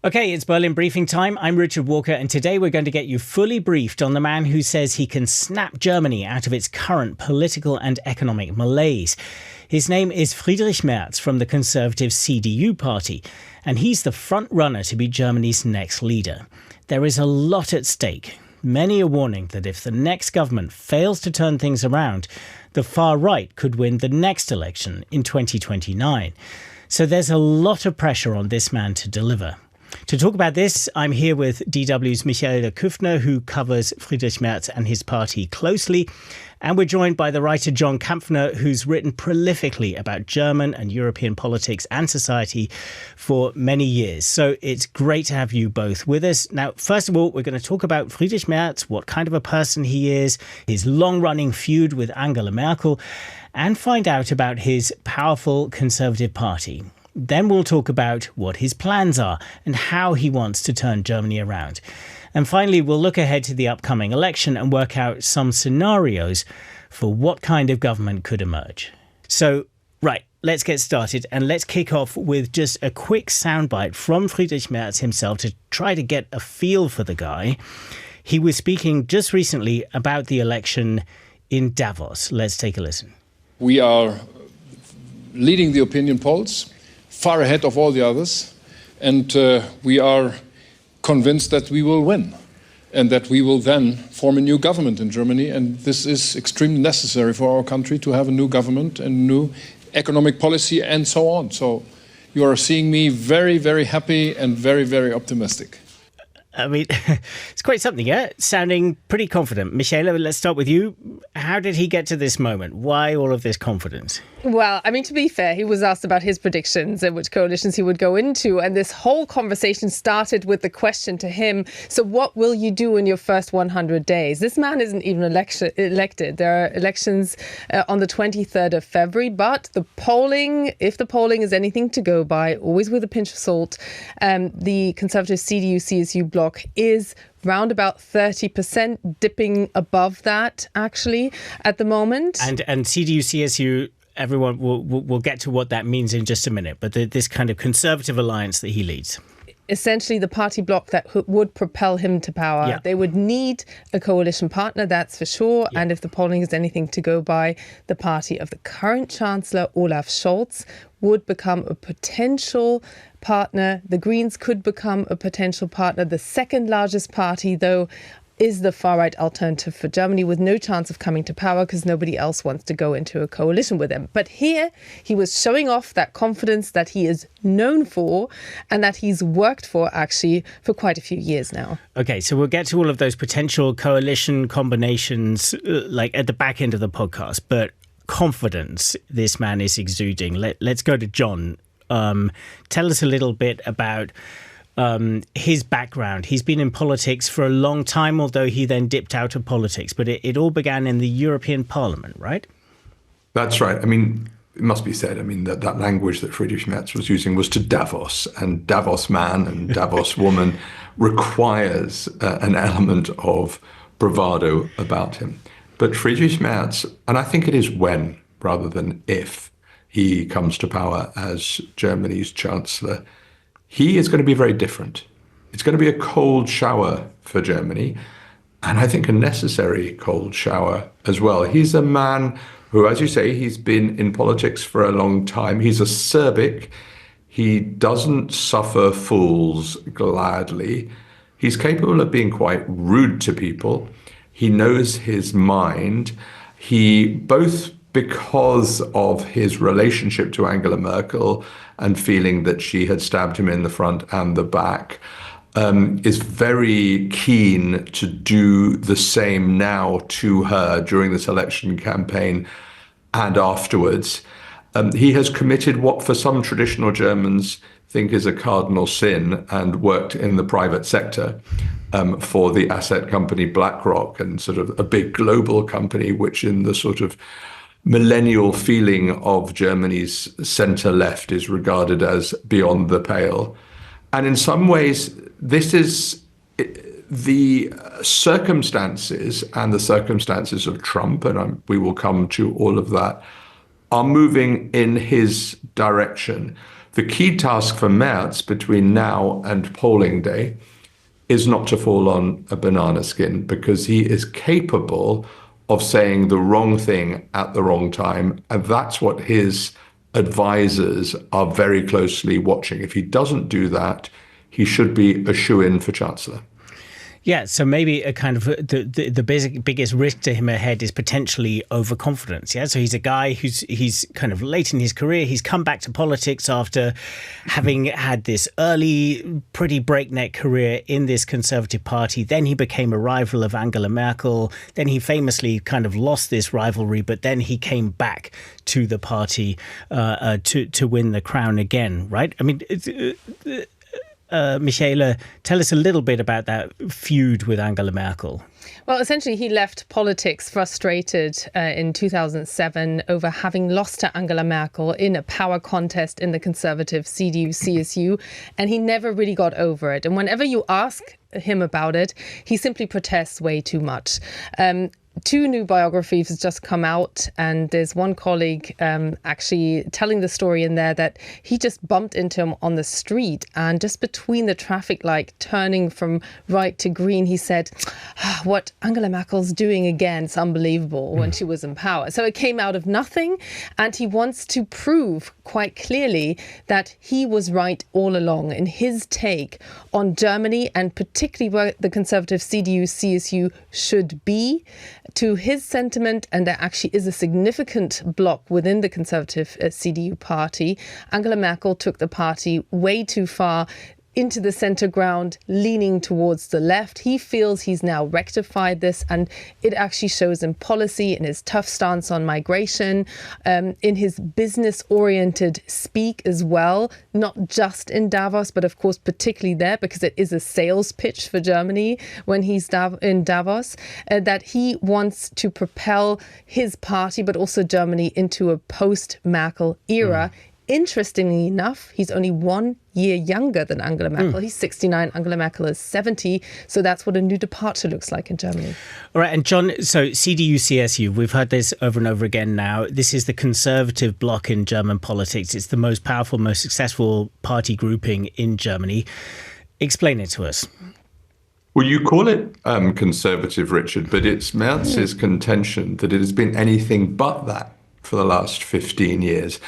Okay, it's Berlin briefing time. I'm Richard Walker, and today we're going to get you fully briefed on the man who says he can snap Germany out of its current political and economic malaise. His name is Friedrich Merz from the conservative CDU party, and he's the front runner to be Germany's next leader. There is a lot at stake. Many are warning that if the next government fails to turn things around, the far right could win the next election in 2029. So there's a lot of pressure on this man to deliver. To talk about this, I'm here with DW's Michaela Küfner, who covers Friedrich Merz and his party closely. And we're joined by the writer John Kampfner, who's written prolifically about German and European politics and society for many years. So it's great to have you both with us. Now, first of all, we're going to talk about Friedrich Merz, what kind of a person he is, his long-running feud with Angela Merkel, and find out about his powerful Conservative Party. Then we'll talk about what his plans are and how he wants to turn Germany around. And finally, we'll look ahead to the upcoming election and work out some scenarios for what kind of government could emerge. So, right, let's get started and let's kick off with just a quick soundbite from Friedrich Merz himself to try to get a feel for the guy. He was speaking just recently about the election in Davos. Let's take a listen. We are leading the opinion polls, far ahead of all the others, and we are convinced that we will win and that we will then form a new government in Germany. And this is extremely necessary for our country to have a new government and new economic policy and so on. So you are seeing me very, very happy and very, very optimistic. I mean, it's quite something, yeah? Sounding pretty confident. Michaela, let's start with you. How did he get to this moment? Why all of this confidence? Well, I mean, to be fair, he was asked about his predictions and which coalitions he would go into. And this whole conversation started with the question to him, so what will you do in your first 100 days? This man isn't even elected. There are elections on the 23rd of February. But the polling, if the polling is anything to go by, always with a pinch of salt, the Conservative CDU-CSU bloc is round about 30%, dipping above that, actually, at the moment. And CDU-CSU, everyone will get to what that means in just a minute, but this kind of conservative alliance that he leads. Essentially the party bloc that would propel him to power. Yeah. They would need a coalition partner, that's for sure. Yeah. And if the polling is anything to go by, the party of the current Chancellor, Olaf Scholz, would become a potential partner. The Greens could become a potential partner. The second largest party, though, is the far-right Alternative for Germany, with no chance of coming to power because nobody else wants to go into a coalition with him. But here he was showing off that confidence that he is known for and that he's worked for, actually, for quite a few years now. OK, so we'll get to all of those potential coalition combinations like at the back end of the podcast. But confidence this man is exuding. Let's go to John. Tell us a little bit about his background. He's been in politics for a long time, although he then dipped out of politics. But it all began in the European Parliament, right? That's right. I mean, it must be said, I mean, that language that Friedrich Merz was using was to Davos. And Davos man and Davos woman requires an element of bravado about him. But Friedrich Merz, and I think it is when rather than if he comes to power as Germany's chancellor, he is going to be very different. It's going to be a cold shower for Germany, and I think a necessary cold shower as well. He's a man who, as you say, he's been in politics for a long time. He's acerbic. He doesn't suffer fools gladly. He's capable of being quite rude to people. He knows his mind. He, both because of his relationship to Angela Merkel and feeling that she had stabbed him in the front and the back, is very keen to do the same now to her during this election campaign and afterwards. He has committed what for some traditional Germans think is a cardinal sin and worked in the private sector for the asset company BlackRock, and sort of a big global company which in the sort of millennial feeling of Germany's centre-left is regarded as beyond the pale. And in some ways, this is the circumstances, and the circumstances of Trump, and we will come to all of that, are moving in his direction. The key task for Merz between now and polling day is not to fall on a banana skin, because he is capable of saying the wrong thing at the wrong time. And that's what his advisors are very closely watching. If he doesn't do that, he should be a shoo-in for Chancellor. Yeah, so maybe a kind of the biggest risk to him ahead is potentially overconfidence. Yeah, so he's a guy he's kind of late in his career. He's come back to politics after having had this early, pretty breakneck career in this Conservative Party. Then he became a rival of Angela Merkel. Then he famously kind of lost this rivalry, but then he came back to the party to win the crown again. Right? I mean. Michaela, tell us a little bit about that feud with Angela Merkel. Well, essentially, he left politics frustrated in 2007 over having lost to Angela Merkel in a power contest in the conservative CDU-CSU, and he never really got over it. And whenever you ask him about it, he simply protests way too much. Two new biographies have just come out, and there's one colleague actually telling the story in there that he just bumped into him on the street, and just between the traffic light turning from right to green, he said, what Angela Merkel's doing again is unbelievable when she was in power. So it came out of nothing, and he wants to prove quite clearly that he was right all along in his take on Germany, and particularly where the conservative CDU-CSU should be. To his sentiment, and there actually is a significant bloc within the conservative CDU party, Angela Merkel took the party way too far into the centre ground, leaning towards the left. He feels he's now rectified this, and it actually shows in policy, in his tough stance on migration, in his business-oriented speak as well, not just in Davos, but of course particularly there, because it is a sales pitch for Germany when he's in Davos, that he wants to propel his party, but also Germany, into a post-Merkel era. Interestingly enough, he's only 1 year younger than Angela Merkel. He's 69, Angela Merkel is 70. So that's what a new departure looks like in Germany. All right. And John, so CDU-CSU, we've heard this over and over again now. This is the conservative bloc in German politics. It's the most powerful, most successful party grouping in Germany. Explain it to us. Well, you call it conservative, Richard, but it's Merz's contention that it has been anything but that for the last 15 years.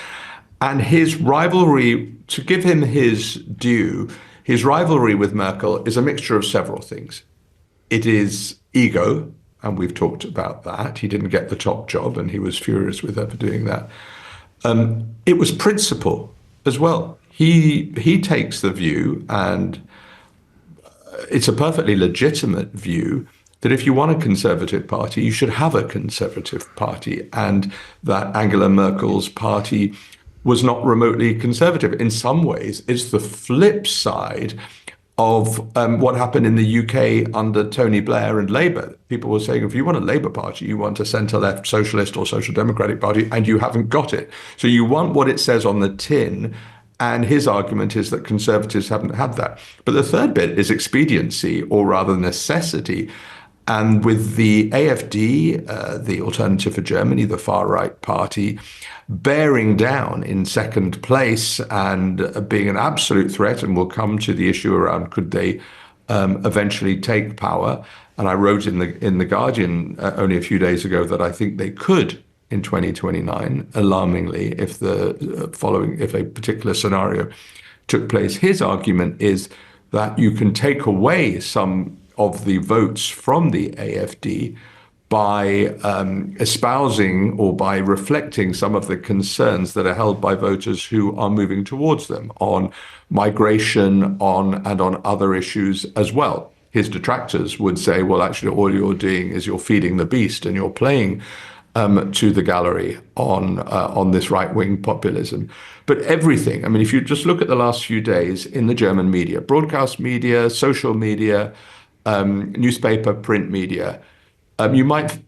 And his rivalry, to give him his due, his rivalry with Merkel is a mixture of several things. It is ego, and we've talked about that. He didn't get the top job, and he was furious with her for doing that. It was principle as well. He takes the view, and it's a perfectly legitimate view, that if you want a conservative party, you should have a conservative party, and that Angela Merkel's party was not remotely conservative. In some ways, it's the flip side of what happened in the UK under Tony Blair and Labour. People were saying, if you want a Labour Party, you want a centre-left socialist or social democratic party, and you haven't got it. So you want what it says on the tin, and his argument is that Conservatives haven't had that. But the third bit is expediency, or rather necessity. And with the AfD, the Alternative for Germany, the far-right party, bearing down in second place and being an absolute threat, and we'll come to the issue around could they eventually take power. And I wrote in the Guardian only a few days ago that I think they could in 2029, alarmingly, if a particular scenario took place. His argument is that you can take away some of the votes from the AfD by espousing or by reflecting some of the concerns that are held by voters who are moving towards them on migration, on other issues as well. His detractors would say, well, actually, all you're doing is you're feeding the beast, and you're playing to the gallery on this right-wing populism. But everything, I mean, if you just look at the last few days in the German media, broadcast media, social media, newspaper, print media, you might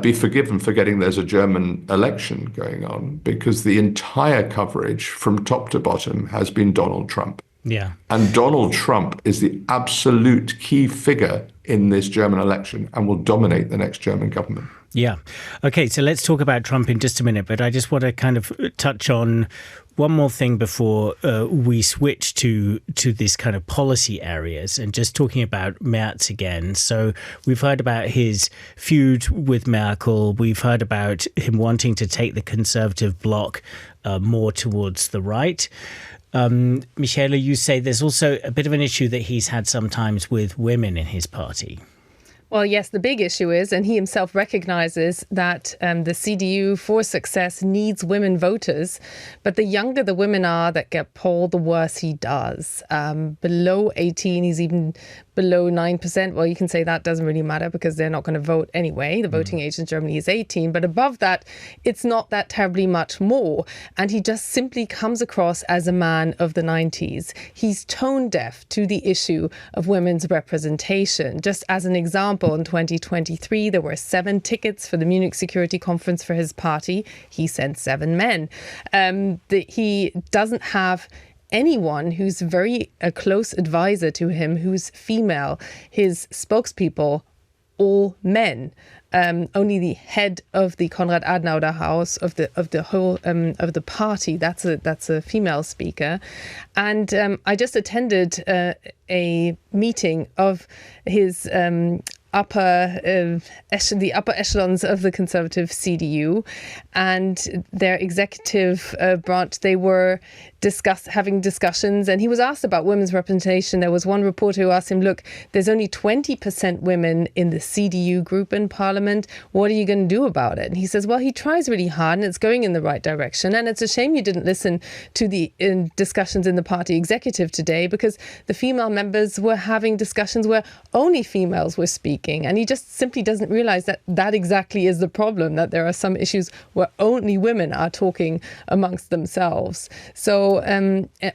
be forgiven for forgetting there's a German election going on, because the entire coverage from top to bottom has been Donald Trump. Yeah. And Donald Trump is the absolute key figure in this German election and will dominate the next German government. Yeah. Okay, so let's talk about Trump in just a minute, but I just want to kind of touch on one more thing before we switch to this kind of policy areas, and just talking about Merz again. So we've heard about his feud with Merkel. We've heard about him wanting to take the conservative bloc more towards the right. Michaela, you say there's also a bit of an issue that he's had sometimes with women in his party. Well, yes, the big issue is, and he himself recognizes that the CDU for success needs women voters. But the younger the women are that get polled, the worse he does. Below 18, he's even below 9%. Well, you can say that doesn't really matter because they're not going to vote anyway. The voting age in Germany is 18. But above that, it's not that terribly much more. And he just simply comes across as a man of the 90s. He's tone deaf to the issue of women's representation. Just as an example, in 2023, there were 7 tickets for the Munich Security Conference for his party. He sent 7 men. He doesn't have anyone who's a close advisor to him who's female. His spokespeople, all men. Only the head of the Konrad Adenauer House of the whole of the party, that's a female speaker. And I just attended a meeting of his the upper echelons of the conservative CDU and their executive branch. They were having discussions, and he was asked about women's representation. There was one reporter who asked him, look, there's only 20% women in the CDU group in parliament. What are you going to do about it? And he says, well, he tries really hard and it's going in the right direction. And it's a shame you didn't listen to the discussions in the party executive today, because the female members were having discussions where only females were speaking. And he just simply doesn't realize that exactly is the problem, that there are some issues where only women are talking amongst themselves. So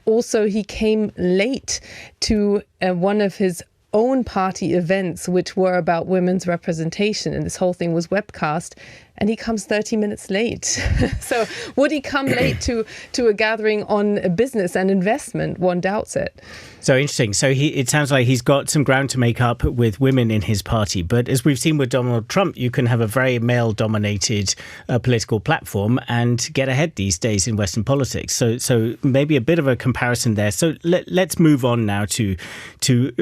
also he came late to one of his own party events, which were about women's representation, and this whole thing was webcast, and he comes 30 minutes late. So would he come late to a gathering on business and investment? One doubts it. So interesting. So it sounds like he's got some ground to make up with women in his party. But as we've seen with Donald Trump, you can have a very male-dominated political platform and get ahead these days in Western politics. So maybe a bit of a comparison there. So let's move on now to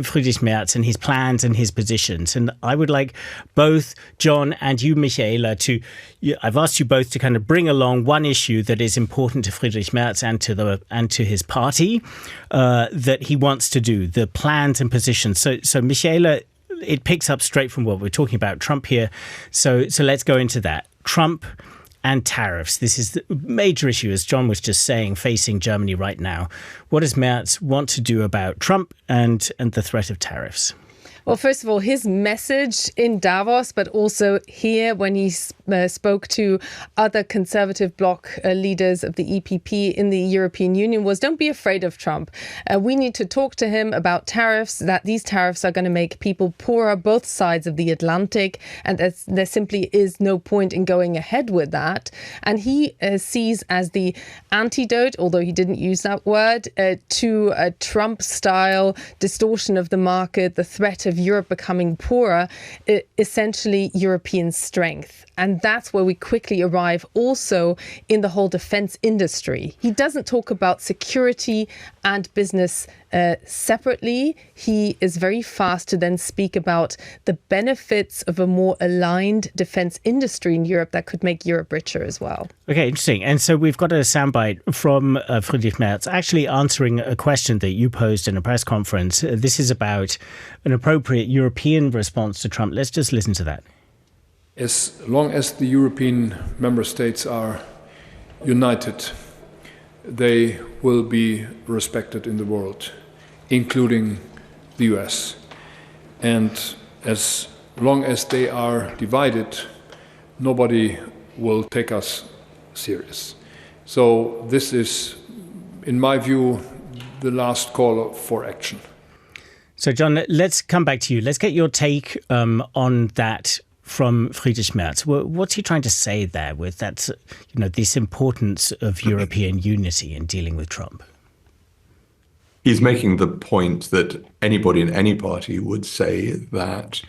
Friedrich Merz and his plans and his positions. And I would like both John and you, Michaela, I've asked you both to kind of bring along one issue that is important to Friedrich Merz and to his party that he wants to do, the plans and positions. So Michaela, it picks up straight from what we're talking about, Trump here. So let's go into that. Trump and tariffs. This is the major issue, as John was just saying, facing Germany right now. What does Merz want to do about Trump and the threat of tariffs? Well, first of all, his message in Davos, but also here when he spoke to other conservative bloc leaders of the EPP in the European Union was, don't be afraid of Trump. We need to talk to him about tariffs, that these tariffs are going to make people poorer, both sides of the Atlantic, and there simply is no point in going ahead with that. And he sees as the antidote, although he didn't use that word, to a Trump-style distortion of the market, the threat of Europe becoming poorer, essentially European strength. And that's where we quickly arrive also in the whole defense industry. He doesn't talk about security and business separately. He is very fast to then speak about the benefits of a more aligned defense industry in Europe that could make Europe richer as well. Okay, interesting. And so we've got a soundbite from Friedrich Merz actually answering a question that you posed in a press conference. This is about an appropriate European response to Trump. Let's just listen to that. As long as the European member states are united, they will be respected in the world, including the US. And as long as they are divided, nobody will take us serious. So this is, in my view, the last call for action. So, John, let's come back to you. Let's get your take on that from Friedrich Merz. What's he trying to say there with that, this importance of European unity in dealing with Trump? He's making the point that anybody in any party would say that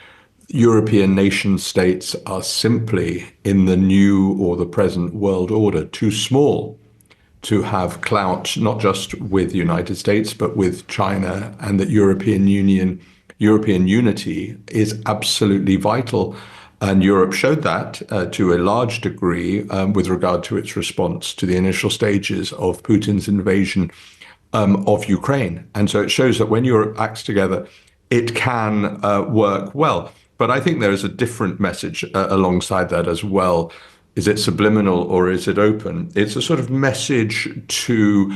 European nation states are simply, in the new or the present world order, too small to have clout, not just with the United States, but with China, and that European unity is absolutely vital. And Europe showed that to a large degree with regard to its response to the initial stages of Putin's invasion of Ukraine. And so it shows that when Europe acts together, it can work well. But I think there is a different message alongside that as well. Is it subliminal or is it open? It's a sort of message to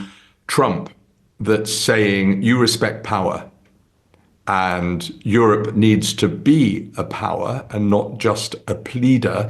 Trump that's saying, you respect power. And Europe needs to be a power and not just a pleader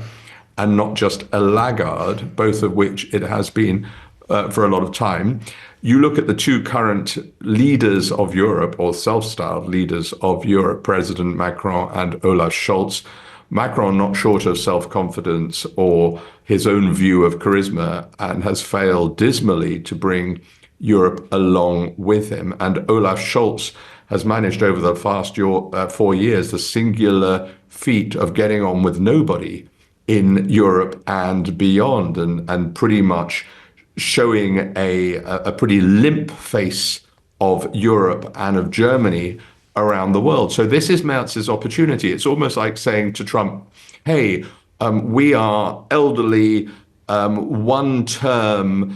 and not just a laggard, both of which it has been for a lot of time. You look at the two current leaders of Europe, or self-styled leaders of Europe, President Macron and Olaf Scholz. Macron not short of self-confidence or his own view of charisma and has failed dismally to bring Europe along with him. And Olaf Scholz has managed over the past 4 years the singular feat of getting on with nobody in Europe and beyond, and pretty much showing a pretty limp face of Europe and of Germany around the world. So this is Merz's opportunity. It's almost like saying to Trump, hey, we are elderly, one-term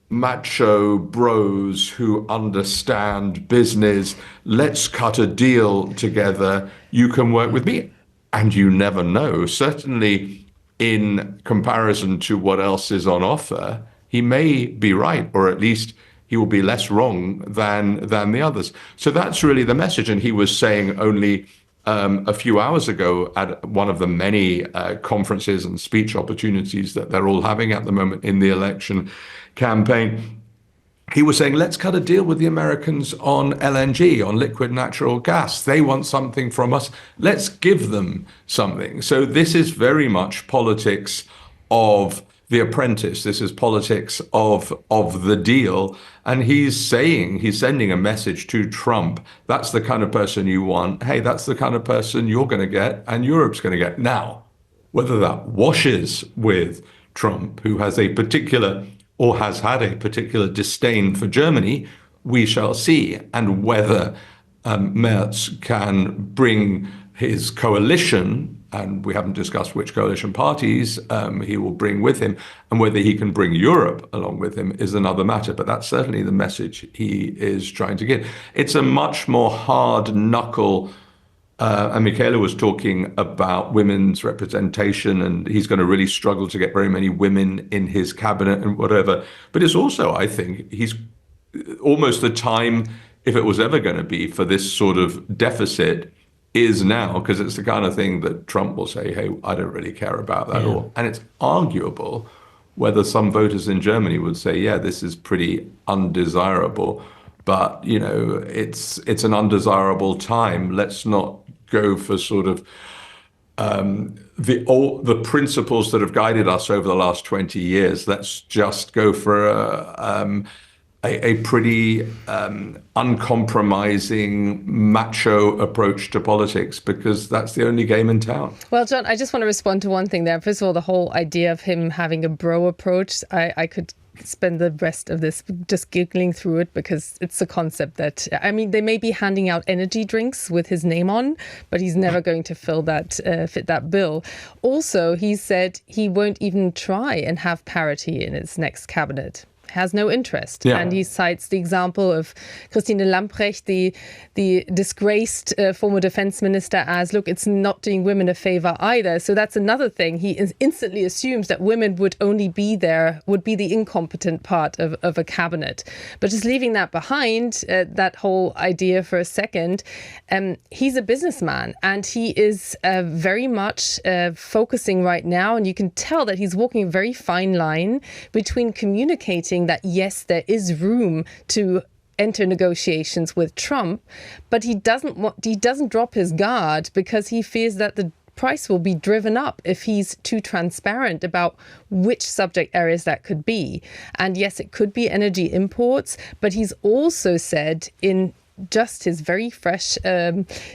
macho bros who understand business. Let's cut a deal together. You can work with me. And you never know. Certainly in comparison to what else is on offer, he may be right, or at least he will be less wrong than the others. So that's really the message. And he was saying only a few hours ago at one of the many conferences and speech opportunities that they're all having at the moment in the election campaign, he was saying, let's cut a deal with the Americans on LNG, on liquid natural gas. They want something from us. Let's give them something. So this is very much politics of the apprentice. This is politics of the deal. And he's sending a message to Trump. That's the kind of person you want. Hey, that's the kind of person you're going to get and Europe's going to get. Now, whether that washes with Trump, who has a particular or has had a particular disdain for Germany, we shall see. And whether Merz can bring his coalition, and we haven't discussed which coalition parties he will bring with him, and whether he can bring Europe along with him is another matter. But that's certainly the message he is trying to get. It's a much more hard knuckle. And Michaela was talking about women's representation, and he's going to really struggle to get very many women in his cabinet and whatever. But it's also, I think, he's almost the time, if it was ever going to be, for this sort of deficit is now, because it's the kind of thing that Trump will say, hey, I don't really care about that at all. And it's arguable whether some voters in Germany would say, yeah, this is pretty undesirable. But, you know, it's an undesirable time. Let's not go for sort of the principles that have guided us over the last 20 years. Let's just go for a pretty uncompromising macho approach to politics, because that's the only game in town. Well, John, I just want to respond to one thing there. First of all, the whole idea of him having a bro approach, I could spend the rest of this just giggling through it, because it's a concept that, I mean, they may be handing out energy drinks with his name on, but he's never going to fit that bill. Also, he said he won't even try and have parity in his next cabinet. Has no interest. Yeah. And he cites the example of Christine Lambrecht, the disgraced former defense minister, as, look, it's not doing women a favor either. So that's another thing. He instantly assumes that women would only be there, would be the incompetent part of a cabinet. But just leaving that behind, that whole idea for a second, he's a businessman, and he is very much focusing right now, and you can tell that he's walking a very fine line between communicating that, yes, there is room to enter negotiations with Trump, but he doesn't drop his guard, because he fears that the price will be driven up if he's too transparent about which subject areas that could be. And yes, it could be energy imports, but he's also said in just his very fresh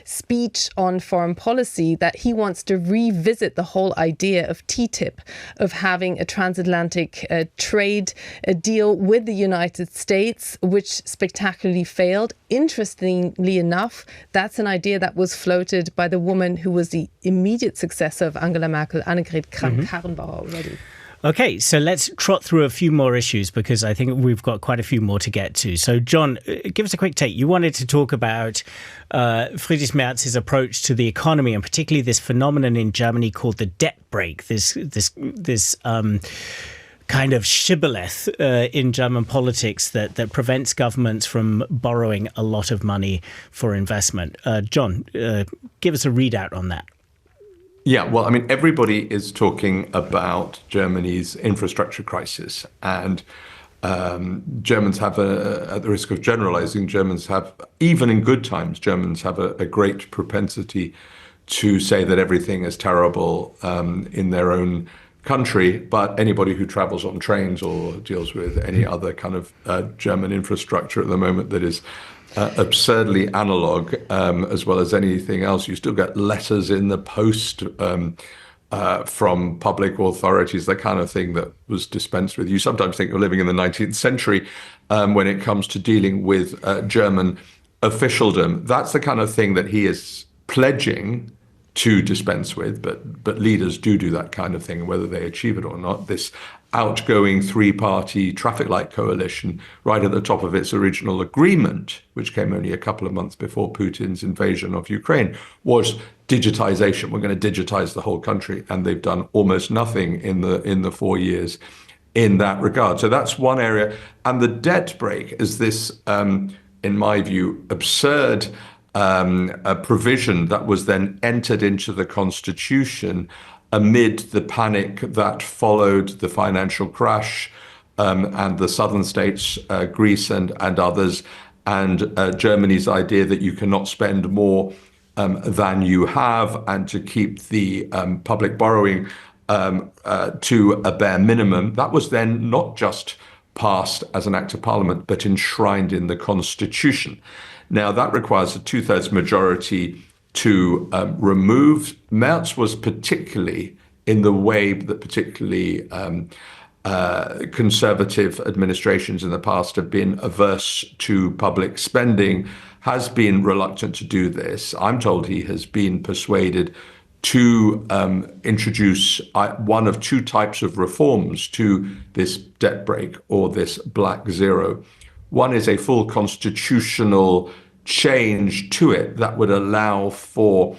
speech on foreign policy that he wants to revisit the whole idea of TTIP, of having a transatlantic trade deal with the United States, which spectacularly failed. Interestingly enough, that's an idea that was floated by the woman who was the immediate successor of Angela Merkel, Annegret Kramp-Karrenbauer already. Okay, so let's trot through a few more issues because I think we've got quite a few more to get to. So, John, give us a quick take. You wanted to talk about Friedrich Merz's approach to the economy and particularly this phenomenon in Germany called the debt brake, this kind of shibboleth in German politics that prevents governments from borrowing a lot of money for investment. John, give us a readout on that. Yeah, well, I mean, everybody is talking about Germany's infrastructure crisis, and Germans have, at the risk of generalizing, Germans have, even in good times, Germans have a great propensity to say that everything is terrible in their own country. But anybody who travels on trains or deals with any other kind of German infrastructure at the moment that is absurdly analog, as well as anything else. You still get letters in the post from public authorities, the kind of thing that was dispensed with. You sometimes think you're living in the 19th century when it comes to dealing with German officialdom. That's the kind of thing that he is pledging to dispense with, but leaders do that kind of thing, whether they achieve it or not. This outgoing three-party traffic light coalition, right at the top of its original agreement, which came only a couple of months before Putin's invasion of Ukraine, was digitization. We're going to digitize the whole country, and they've done almost nothing in the 4 years in that regard. So that's one area. And the debt brake is this, in my view, absurd a provision that was then entered into the constitution amid the panic that followed the financial crash and the southern states, Greece and others, and Germany's idea that you cannot spend more than you have, and to keep the public borrowing to a bare minimum. That was then not just passed as an act of parliament, but enshrined in the constitution. Now, that requires a 2/3 majority to remove. Merz was particularly, in the way that particularly conservative administrations in the past have been averse to public spending, has been reluctant to do this. I'm told he has been persuaded to introduce one of two types of reforms to this debt brake or this black zero. One is a full constitutional change to it that would allow for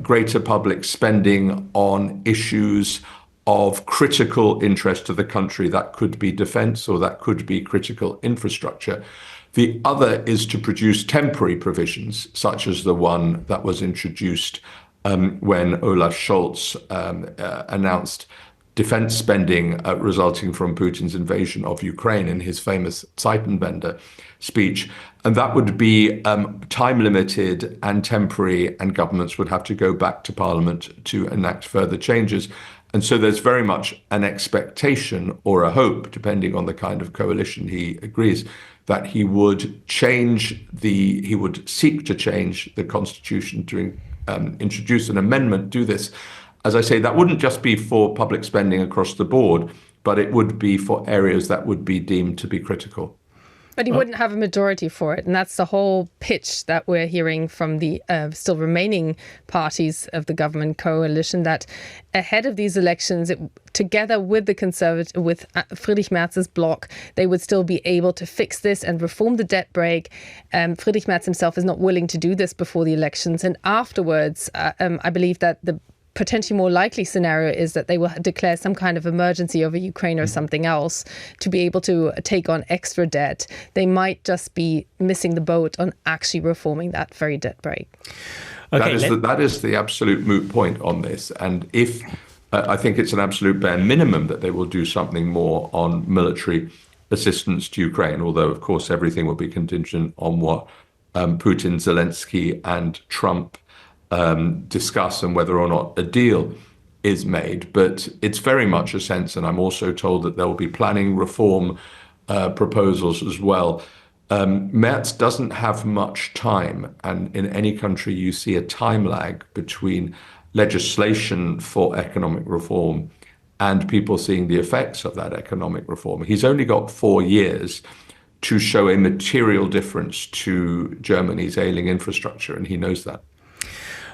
greater public spending on issues of critical interest to the country. That could be defense or that could be critical infrastructure. The other is to produce temporary provisions, such as the one that was introduced when Olaf Scholz announced defense spending resulting from Putin's invasion of Ukraine in his famous Zeitenwende speech. And that would be time limited and temporary, and governments would have to go back to Parliament to enact further changes. And so there's very much an expectation or a hope, depending on the kind of coalition he agrees, that he would seek to change the constitution to introduce an amendment to this. As I say, that wouldn't just be for public spending across the board, but it would be for areas that would be deemed to be critical. But he wouldn't have a majority for it. And that's the whole pitch that we're hearing from the still remaining parties of the government coalition, that ahead of these elections, together with with Friedrich Merz's bloc, they would still be able to fix this and reform the debt brake. Friedrich Merz himself is not willing to do this before the elections. And afterwards, I believe that the potentially more likely scenario is that they will declare some kind of emergency over Ukraine or something else to be able to take on extra debt. They might just be missing the boat on actually reforming that very debt brake. Okay, that is the absolute moot point on this. And if I think it's an absolute bare minimum that they will do something more on military assistance to Ukraine, although, of course, everything will be contingent on what Putin, Zelensky and Trump discuss and whether or not a deal is made. But it's very much a sense, and I'm also told that there will be planning reform proposals as well, Merz doesn't have much time, and in any country you see a time lag between legislation for economic reform and people seeing the effects of that economic reform. He's only got 4 years to show a material difference to Germany's ailing infrastructure, and he knows that.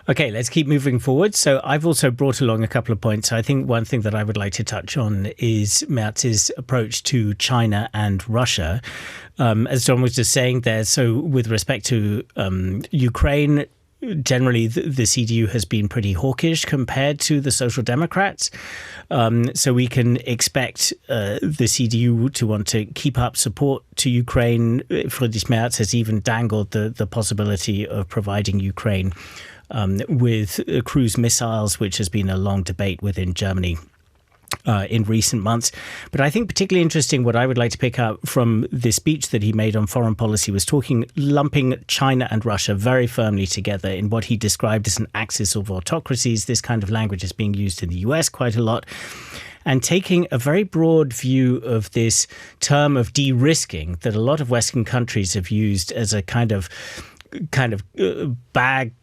Okay, let's keep moving forward. So I've also brought along a couple of points. I think one thing that I would like to touch on is Merz's approach to China and Russia. As John was just saying there, so with respect to Ukraine, generally the CDU has been pretty hawkish compared to the Social Democrats. So we can expect the CDU to want to keep up support to Ukraine. Friedrich Merz has even dangled the possibility of providing Ukraine with cruise missiles, which has been a long debate within Germany in recent months. But I think particularly interesting, what I would like to pick up from the speech that he made on foreign policy was lumping China and Russia very firmly together in what he described as an axis of autocracies. This kind of language is being used in the US quite a lot. And taking a very broad view of this term of de-risking that a lot of Western countries have used as a kind of bag,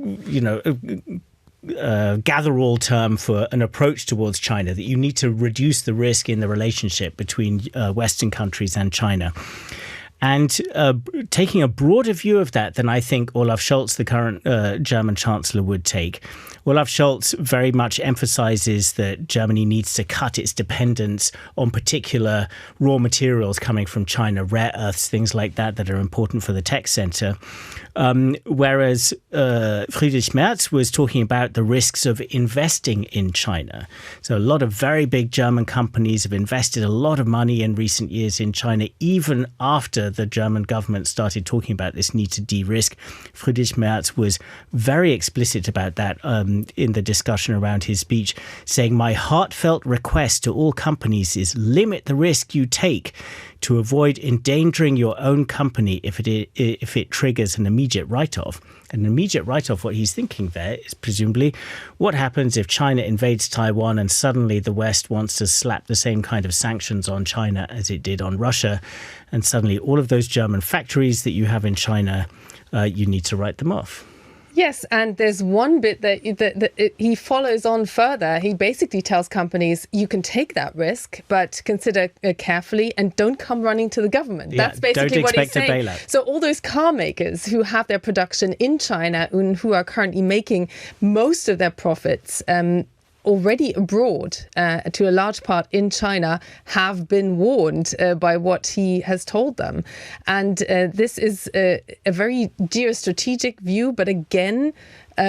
gather-all term for an approach towards China, that you need to reduce the risk in the relationship between Western countries and China. And taking a broader view of that than I think Olaf Scholz, the current German chancellor, would take. Olaf Scholz very much emphasizes that Germany needs to cut its dependence on particular raw materials coming from China, rare earths, things like that are important for the tech center. Whereas Friedrich Merz was talking about the risks of investing in China. So a lot of very big German companies have invested a lot of money in recent years in China, even after the German government started talking about this need to de-risk. Friedrich Merz was very explicit about that in the discussion around his speech, saying, "My heartfelt request to all companies is limit the risk you take to avoid endangering your own company if it triggers an immediate write-off." An immediate write-off, what he's thinking there is presumably what happens if China invades Taiwan and suddenly the West wants to slap the same kind of sanctions on China as it did on Russia, and suddenly all of those German factories that you have in China, you need to write them off. Yes, and there's one bit that he follows on further. He basically tells companies, you can take that risk, but consider carefully and don't come running to the government. Yeah, that's basically what he's saying. Don't expect a bailout. So all those car makers who have their production in China and who are currently making most of their profits already abroad, to a large part in China, have been warned by what he has told them. And this is a very geostrategic view, but again,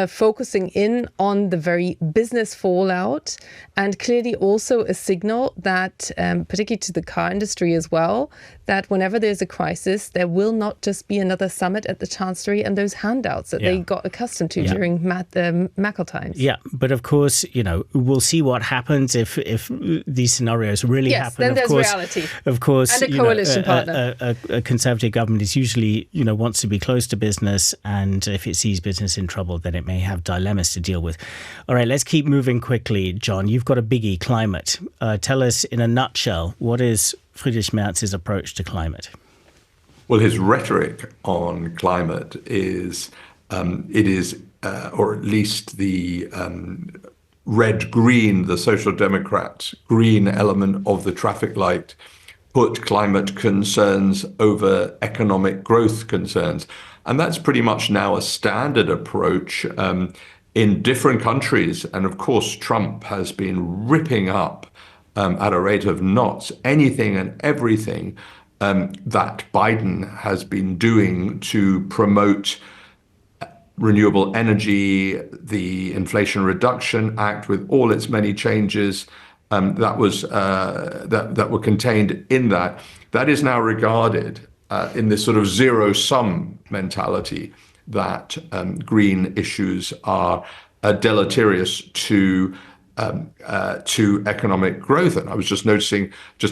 focusing in on the very business fallout, and clearly also a signal that, particularly to the car industry as well, that whenever there's a crisis, there will not just be another summit at the Chancellery and those handouts that they got accustomed to during Merkel times. Yeah, but of course, we'll see what happens if these scenarios really happen. Then there's reality. Of course, and a coalition partner. A Conservative government is usually, wants to be close to business, and if it sees business in trouble, then it may have dilemmas to deal with. All right, let's keep moving quickly. John, you've got a biggie, climate. Tell us in a nutshell, what is Friedrich Merz's approach to climate? Well, his rhetoric on climate is, or at least the red-green, the Social Democrat green element of the traffic light, put climate concerns over economic growth concerns. And that's pretty much now a standard approach in different countries. And of course, Trump has been ripping up at a rate of knots anything and everything that Biden has been doing to promote renewable energy, the Inflation Reduction Act with all its many changes that were contained in that. That is now regarded in this sort of zero-sum mentality that green issues are deleterious to economic growth. And I was just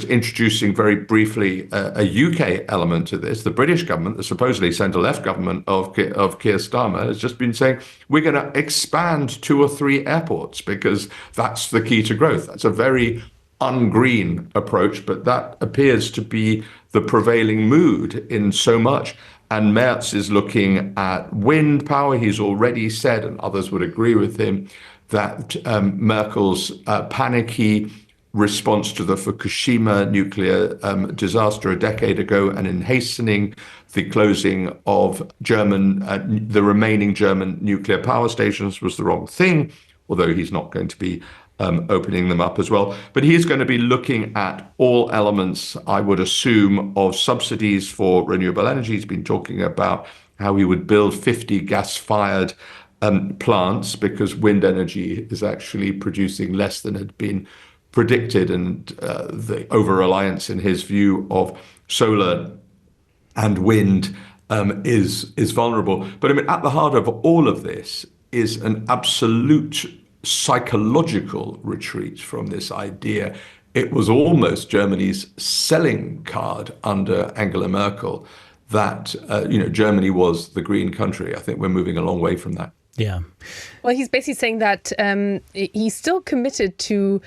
introducing very briefly a UK element to this. The British government, the supposedly centre-left government of Keir Starmer, has just been saying, we're going to expand 2 or 3 airports because that's the key to growth. That's a very ungreen approach, but that appears to be the prevailing mood in so much. And Merz is looking at wind power. He's already said, and others would agree with him, that Merkel's panicky response to the Fukushima nuclear disaster a decade ago, and in hastening the closing of the remaining German nuclear power stations, was the wrong thing, although he's not going to be opening them up as well. But he's going to be looking at all elements, I would assume, of subsidies for renewable energy. He's been talking about how he would build 50 gas-fired plants because wind energy is actually producing less than had been predicted, and the over-reliance, in his view, of solar and wind is vulnerable. But I mean, at the heart of all of this is an absolute psychological retreat from this idea. It was almost Germany's selling card under Angela Merkel that Germany was the green country. I think we're moving a long way from that. Yeah. Well, he's basically saying that he's still committed to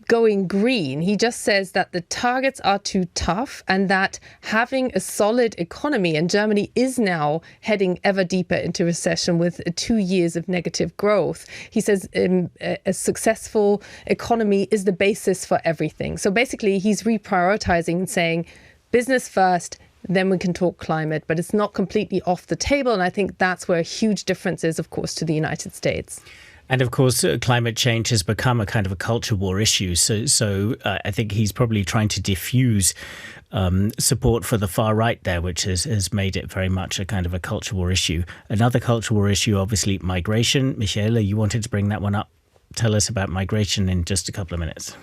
going green. He just says that the targets are too tough and that having a solid economy, and Germany is now heading ever deeper into recession with 2 years of negative growth. He says a successful economy is the basis for everything. So basically he's reprioritizing and saying business first, then we can talk climate, but it's not completely off the table. And I think that's where a huge difference is, of course, to the United States. And of course, climate change has become a kind of a culture war issue. So I think he's probably trying to diffuse support for the far right there, which has made it very much a kind of a culture war issue. Another culture war issue, obviously, migration. Michaela, you wanted to bring that one up. Tell us about migration in just a couple of minutes.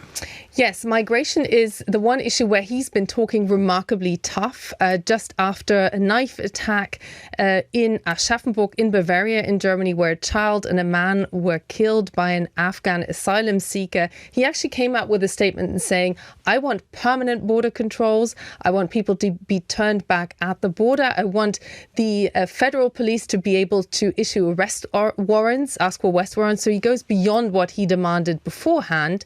Yes, migration is the one issue where he's been talking remarkably tough. Just after a knife attack in Aschaffenburg in Bavaria in Germany, where a child and a man were killed by an Afghan asylum seeker, he actually came out with a statement saying, I want permanent border controls. I want people to be turned back at the border. I want the federal police to be able to issue arrest warrants, ask for arrest warrants. So he goes beyond what he demanded beforehand.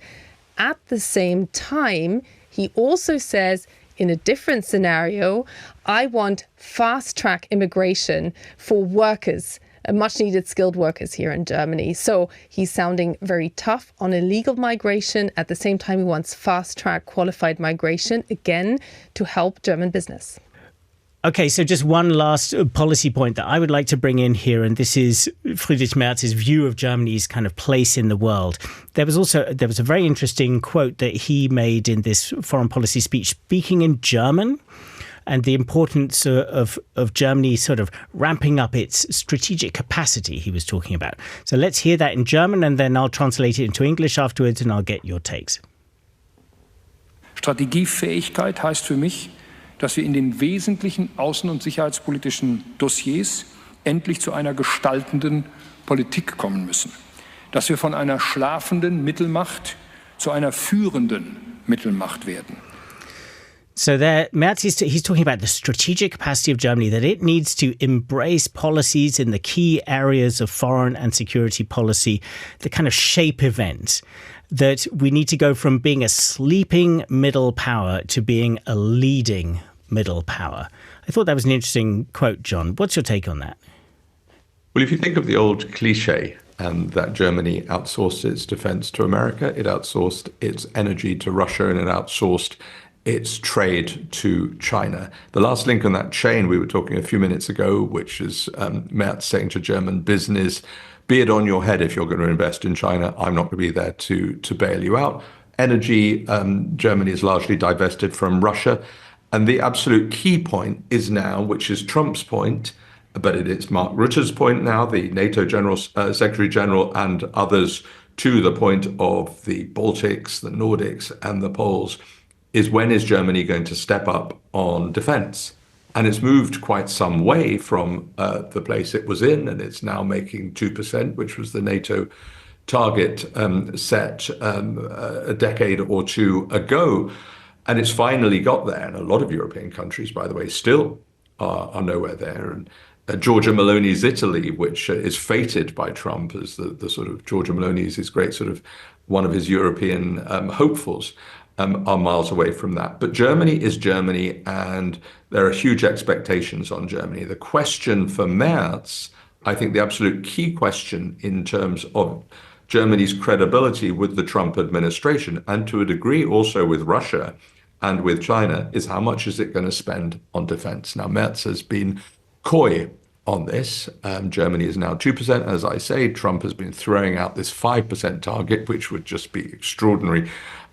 At the same time, he also says, in a different scenario, I want fast-track immigration for workers, much-needed skilled workers here in Germany. So he's sounding very tough on illegal migration. At the same time, he wants fast-track qualified migration, again, to help German business. Okay, so just one last policy point that I would like to bring in here, and this is Friedrich Merz's view of Germany's kind of place in the world. There was a very interesting quote that he made in this foreign policy speech, speaking in German, and the importance of Germany sort of ramping up its strategic capacity he was talking about. So let's hear that in German, and then I'll translate it into English afterwards, and I'll get your takes. Strategiefähigkeit heißt für mich, dass wir in den wesentlichen außen- und sicherheitspolitischen Dossiers endlich zu einer gestaltenden Politik kommen müssen. Dass wir von einer schlafenden Mittelmacht zu einer führenden Mittelmacht werden. So there, Merz, he's talking about the strategic capacity of Germany, that it needs to embrace policies in the key areas of foreign and security policy, the kind of shape events, that we need to go from being a sleeping middle power to being a leading middle power. I thought that was an interesting quote, John. What's your take on that? Well, if you think of the old cliche that Germany outsourced its defense to America, it outsourced its energy to Russia, and it outsourced its trade to China. The last link on that chain we were talking a few minutes ago, which is Merz saying to German business, be it on your head if you're going to invest in China. I'm not going to be there to bail you out. Energy, Germany is largely divested from Russia. And the absolute key point is now, which is Trump's point, but it's Mark Rutte's point now, the NATO Secretary General and others, to the point of the Baltics, the Nordics and the Poles, is when is Germany going to step up on defense? And it's moved quite some way from the place it was in, and it's now making 2%, which was the NATO target set a decade or two ago. And it's finally got there. And a lot of European countries, by the way, still are nowhere there. And Giorgia Meloni's Italy, which is fated by Trump as the sort of Giorgia Meloni is his great sort of one of his European hopefuls, are miles away from that. But Germany is Germany, and there are huge expectations on Germany. The question for Merz, I think the absolute key question in terms of Germany's credibility with the Trump administration, and to a degree also with Russia and with China, is how much is it going to spend on defense? Now, Merz has been coy on this. Germany is now 2%, as I say. Trump has been throwing out this 5% target, which would just be extraordinary.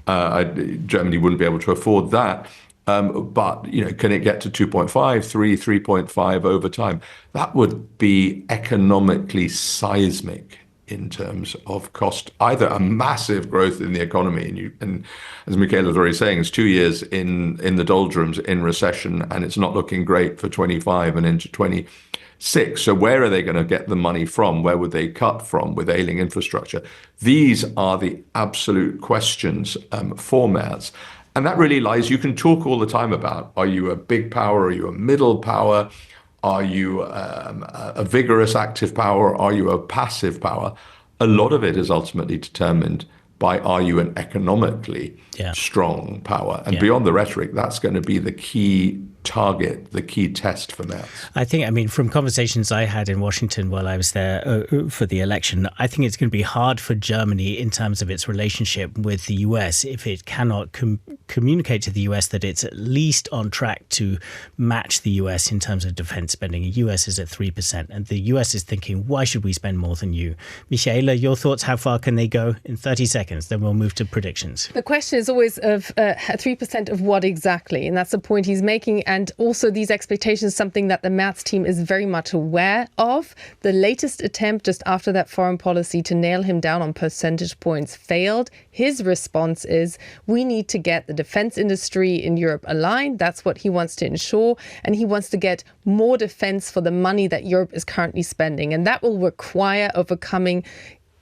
Germany wouldn't be able to afford that. But, can it get to 2.5, 3, 3.5 over time? That would be economically seismic in terms of cost, either a massive growth in the economy, and as Michaela was already saying, it's 2 years in the doldrums in recession, and it's not looking great for 25 and into 26. So where are they going to get the money from? Where would they cut from with ailing infrastructure? These are the absolute questions for Merz. And that really lies, you can talk all the time about, are you a big power? Are you a middle power? Are you a vigorous active power? Are you a passive power? A lot of it is ultimately determined by, are you an economically strong power? And beyond the rhetoric, that's going to be the key target, the key test for Merz. I think, from conversations I had in Washington while I was there for the election, I think it's going to be hard for Germany in terms of its relationship with the US if it cannot communicate to the US that it's at least on track to match the US in terms of defense spending. The US is at 3%, and the US is thinking, why should we spend more than you? Michaela, your thoughts, how far can they go? In 30 seconds, then we'll move to predictions. The question is always of 3% of what exactly? And that's the point he's making. And also these expectations, something that the Merz team is very much aware of. The latest attempt just after that foreign policy to nail him down on percentage points failed. His response is, we need to get the defense industry in Europe aligned. That's what he wants to ensure. And he wants to get more defense for the money that Europe is currently spending. And that will require overcoming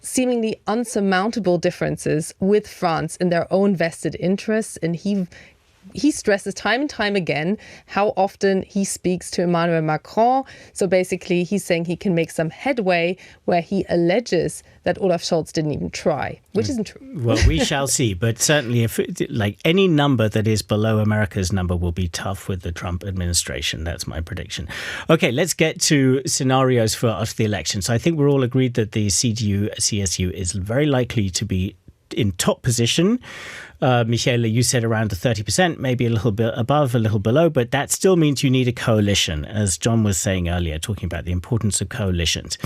seemingly unsurmountable differences with France in their own vested interests. And he stresses time and time again how often he speaks to Emmanuel Macron. So basically, he's saying he can make some headway where he alleges that Olaf Scholz didn't even try, which isn't true. Well, we shall see. But certainly, if any number that is below America's number will be tough with the Trump administration. That's my prediction. Okay, let's get to scenarios for after the election. So I think we're all agreed that the CDU-CSU is very likely to be in top position. Michaela, you said around the 30%, maybe a little bit above, a little below, but that still means you need a coalition, as John was saying earlier, talking about the importance of coalitions.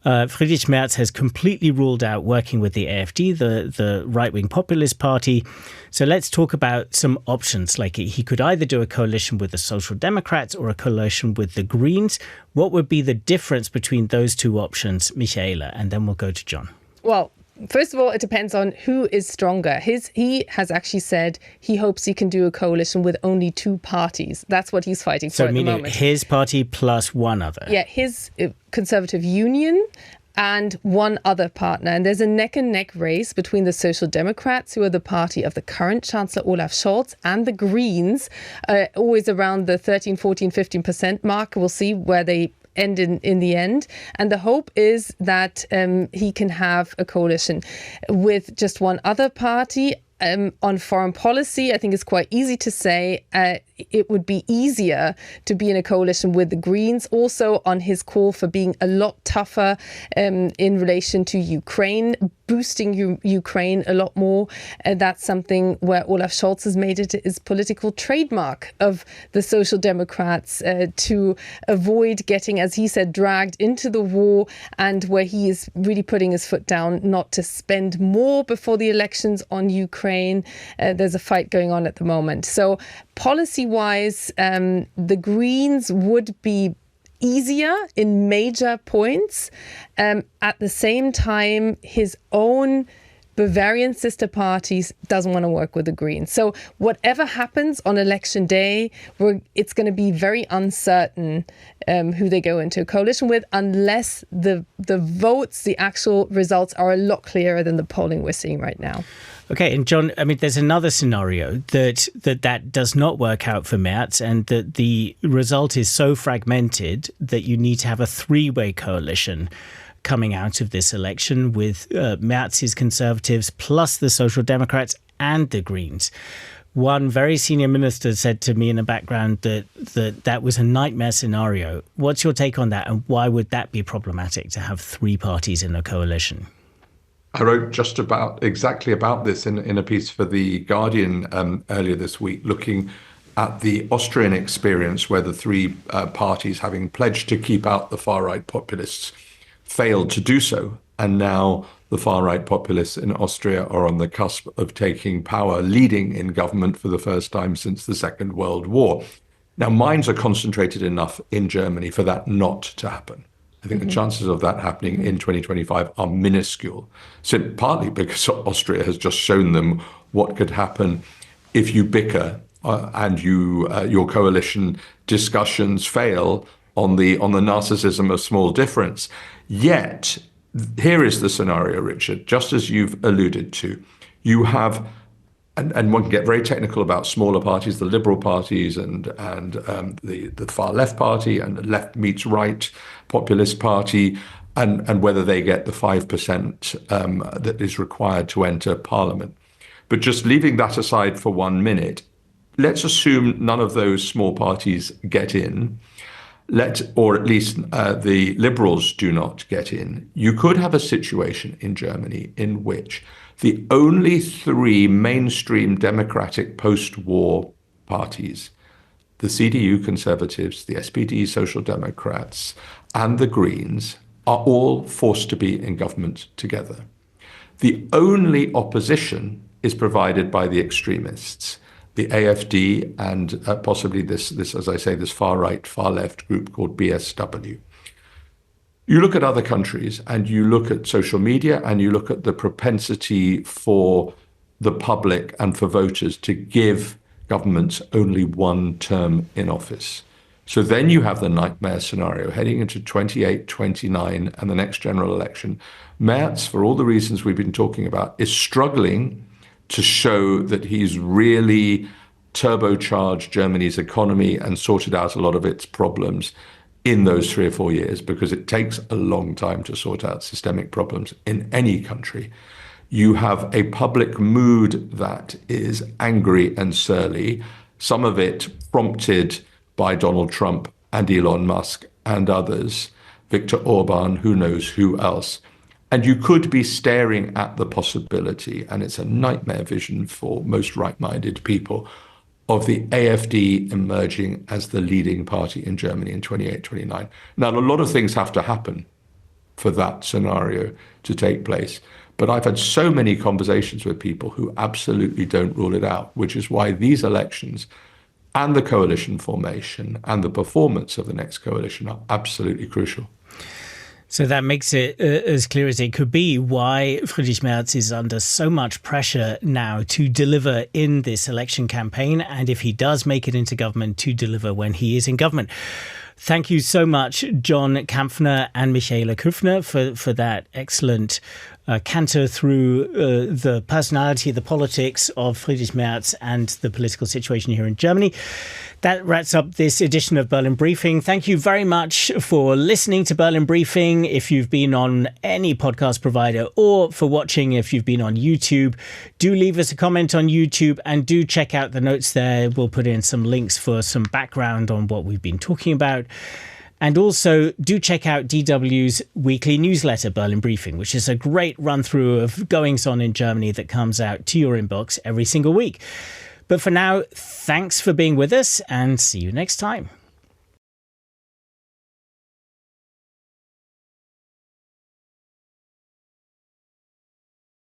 Friedrich Merz has completely ruled out working with the AfD, the right-wing populist party. So let's talk about some options. Like, he could either do a coalition with the Social Democrats or a coalition with the Greens. What would be the difference between those two options, Michaela? And then we'll go to John. Well, first of all, it depends on who is stronger. He has actually said he hopes he can do a coalition with only two parties. That's what he's fighting for at the moment. So his party plus one other. Yeah, his Conservative Union and one other partner. And there's a neck-and-neck race between the Social Democrats, who are the party of the current Chancellor Olaf Scholz, and the Greens, always around the 13, 14, 15% mark. We'll see where they end in the end. And the hope is that he can have a coalition with just one other party. On foreign policy, I think it's quite easy to say it would be easier to be in a coalition with the Greens. Also on his call for being a lot tougher in relation to Ukraine, boosting Ukraine a lot more. That's something where Olaf Scholz has made it his political trademark of the Social Democrats to avoid getting, as he said, dragged into the war, and where he is really putting his foot down not to spend more before the elections on Ukraine. There's a fight going on at the moment. So policy-wise, the Greens would be easier in major points. At the same time, his own Bavarian sister parties doesn't want to work with the Greens. So whatever happens on election day, it's going to be very uncertain who they go into a coalition with, unless the votes, the actual results, are a lot clearer than the polling we're seeing right now. Okay, and John, there's another scenario that does not work out for Merz, and that the result is so fragmented that you need to have a three-way coalition coming out of this election with Merz's Conservatives plus the Social Democrats and the Greens. One very senior minister said to me in the background that was a nightmare scenario. What's your take on that, and why would that be problematic to have three parties in a coalition? I wrote just exactly about this in a piece for The Guardian earlier this week, looking at the Austrian experience where the three parties, having pledged to keep out the far-right populists, failed to do so. And now the far-right populists in Austria are on the cusp of taking power, leading in government for the first time since the Second World War. Now, minds are concentrated enough in Germany for that not to happen. I think the chances of that happening in 2025 are minuscule, partly because Austria has just shown them what could happen if you bicker and your coalition discussions fail on the narcissism of small difference. Yet, here is the scenario, Richard, just as you've alluded to. You have, and one can get very technical about smaller parties, the liberal parties and the far left party and the left meets right populist party, and whether they get the 5% that is required to enter parliament. But just leaving that aside for 1 minute, let's assume none of those small parties get in. Or at least the liberals do not get in. You could have a situation in Germany in which the only three mainstream democratic post-war parties, the CDU Conservatives, the SPD Social Democrats, and the Greens, are all forced to be in government together. The only opposition is provided by the extremists, the AfD, and possibly this, as I say, this far-right, far-left group called BSW. You look at other countries and you look at social media and you look at the propensity for the public and for voters to give governments only one term in office. So then you have the nightmare scenario heading into 28, 29 and the next general election. Merz, for all the reasons we've been talking about, is struggling to show that he's really turbocharged Germany's economy and sorted out a lot of its problems in those 3 or 4 years, because it takes a long time to sort out systemic problems in any country. You have a public mood that is angry and surly, some of it prompted by Donald Trump and Elon Musk and others, Viktor Orban, who knows who else. And you could be staring at the possibility, and it's a nightmare vision for most right-minded people, of the AfD emerging as the leading party in Germany in 28, 29. Now, a lot of things have to happen for that scenario to take place. But I've had so many conversations with people who absolutely don't rule it out, which is why these elections and the coalition formation and the performance of the next coalition are absolutely crucial. So that makes it as clear as it could be why Friedrich Merz is under so much pressure now to deliver in this election campaign, and if he does make it into government, to deliver when he is in government. Thank you so much, John Kampfner and Michaela Küfner, for that excellent canter through the personality, the politics of Friedrich Merz and the political situation here in Germany. That wraps up this edition of Berlin Briefing. Thank you very much for listening to Berlin Briefing. If you've been on any podcast provider, or for watching if you've been on YouTube, do leave us a comment on YouTube and do check out the notes there. We'll put in some links for some background on what we've been talking about. And also do check out DW's weekly newsletter, Berlin Briefing, which is a great run through of goings on in Germany that comes out to your inbox every single week. But for now, thanks for being with us and see you next time.